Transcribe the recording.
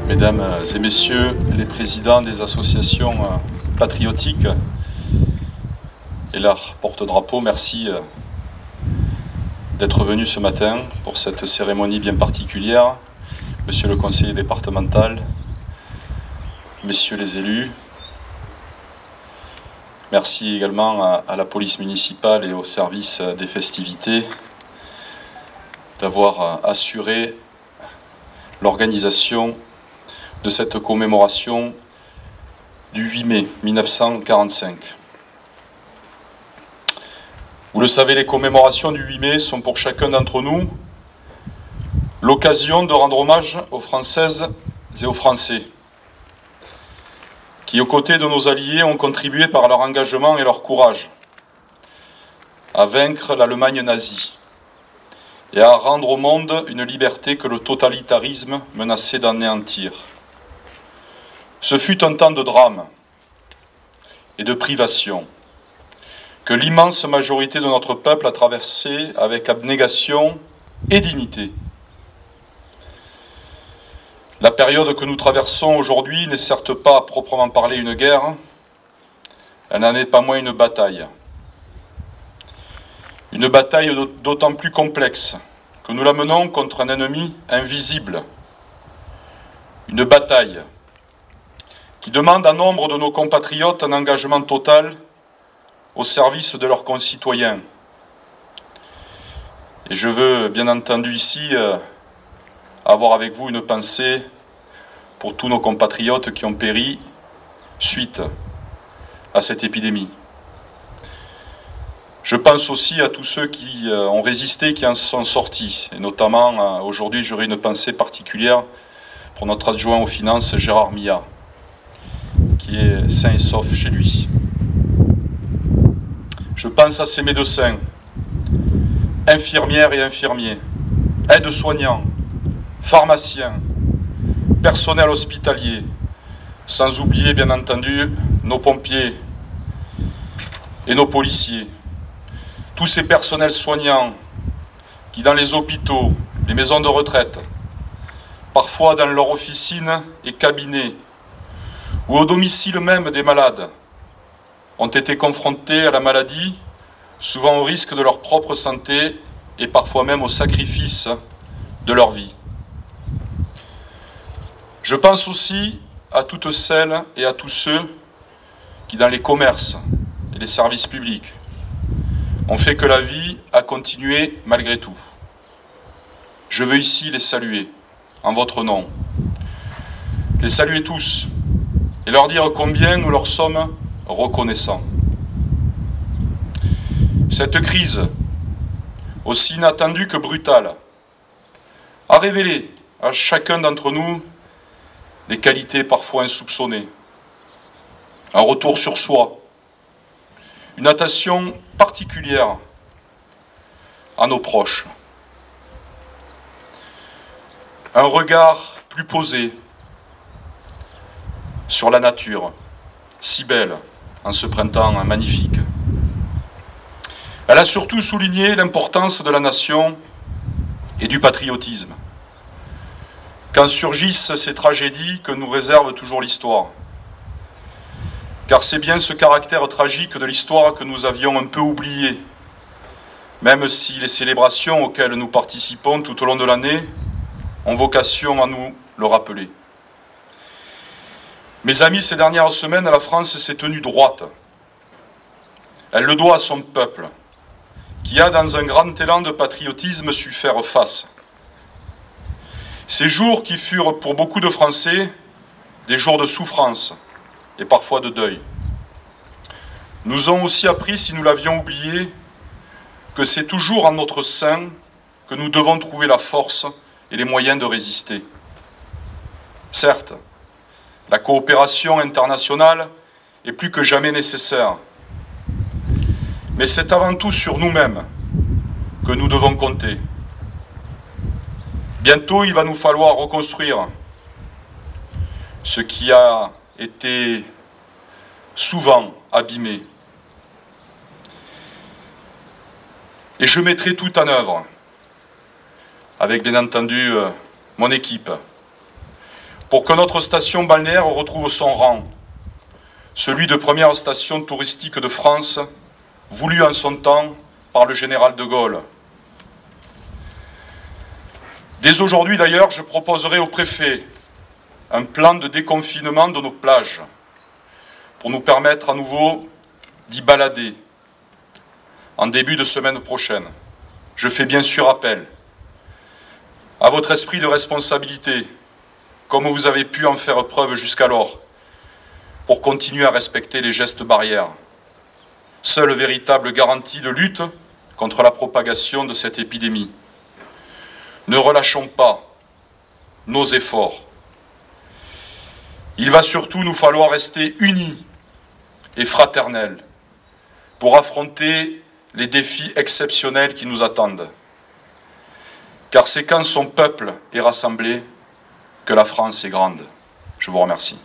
Mesdames et messieurs les présidents des associations patriotiques et leurs porte-drapeaux, merci d'être venus ce matin pour cette cérémonie bien particulière. Monsieur le conseiller départemental, messieurs les élus, merci également à la police municipale et au service des festivités d'avoir assuré l'organisation de cette commémoration du 8 mai 1945. Vous le savez, les commémorations du 8 mai sont pour chacun d'entre nous l'occasion de rendre hommage aux Françaises et aux Français qui, aux côtés de nos alliés, ont contribué par leur engagement et leur courage à vaincre l'Allemagne nazie et à rendre au monde une liberté que le totalitarisme menaçait d'anéantir. Ce fut un temps de drame et de privation que l'immense majorité de notre peuple a traversé avec abnégation et dignité. La période que nous traversons aujourd'hui n'est certes pas à proprement parler une guerre, elle n'en est pas moins une bataille. Une bataille d'autant plus complexe que nous la menons contre un ennemi invisible. Une bataille qui demande à nombre de nos compatriotes un engagement total au service de leurs concitoyens. Et je veux bien entendu ici avoir avec vous une pensée pour tous nos compatriotes qui ont péri suite à cette épidémie. Je pense aussi à tous ceux qui ont résisté, qui en sont sortis. Et notamment, aujourd'hui, j'aurai une pensée particulière pour notre adjoint aux finances, Gérard Millat, qui est sain et sauf chez lui. Je pense à ces médecins, infirmières et infirmiers, aides-soignants, pharmaciens, personnel hospitalier, sans oublier bien entendu nos pompiers et nos policiers, tous ces personnels soignants qui dans les hôpitaux, les maisons de retraite, parfois dans leurs officines et cabinets, ou au domicile même des malades, ont été confrontés à la maladie, souvent au risque de leur propre santé et parfois même au sacrifice de leur vie. Je pense aussi à toutes celles et à tous ceux qui, dans les commerces et les services publics, ont fait que la vie a continué malgré tout. Je veux ici les saluer, en votre nom. Les saluer tous et leur dire combien nous leur sommes reconnaissants. Cette crise, aussi inattendue que brutale, a révélé à chacun d'entre nous des qualités parfois insoupçonnées, un retour sur soi, une attention particulière à nos proches, un regard plus posé sur la nature, si belle en ce printemps magnifique. Elle a surtout souligné l'importance de la nation et du patriotisme, quand surgissent ces tragédies que nous réserve toujours l'histoire. Car c'est bien ce caractère tragique de l'histoire que nous avions un peu oublié, même si les célébrations auxquelles nous participons tout au long de l'année ont vocation à nous le rappeler. Mes amis, ces dernières semaines, la France s'est tenue droite. Elle le doit à son peuple, qui a, dans un grand élan de patriotisme, su faire face. Ces jours qui furent pour beaucoup de Français des jours de souffrance et parfois de deuil, nous ont aussi appris, si nous l'avions oublié, que c'est toujours en notre sein que nous devons trouver la force et les moyens de résister. Certes, la coopération internationale est plus que jamais nécessaire, mais c'est avant tout sur nous-mêmes que nous devons compter. Bientôt, il va nous falloir reconstruire ce qui a été souvent abîmé. Et je mettrai tout en œuvre, avec bien entendu mon équipe, pour que notre station balnéaire retrouve son rang, celui de première station touristique de France, voulu en son temps par le général de Gaulle. Dès aujourd'hui d'ailleurs, je proposerai au préfet un plan de déconfinement de nos plages pour nous permettre à nouveau d'y balader en début de semaine prochaine. Je fais bien sûr appel à votre esprit de responsabilité, comme vous avez pu en faire preuve jusqu'alors, pour continuer à respecter les gestes barrières. Seule véritable garantie de lutte contre la propagation de cette épidémie. Ne relâchons pas nos efforts. Il va surtout nous falloir rester unis et fraternels pour affronter les défis exceptionnels qui nous attendent. Car c'est quand son peuple est rassemblé que la France est grande. Je vous remercie.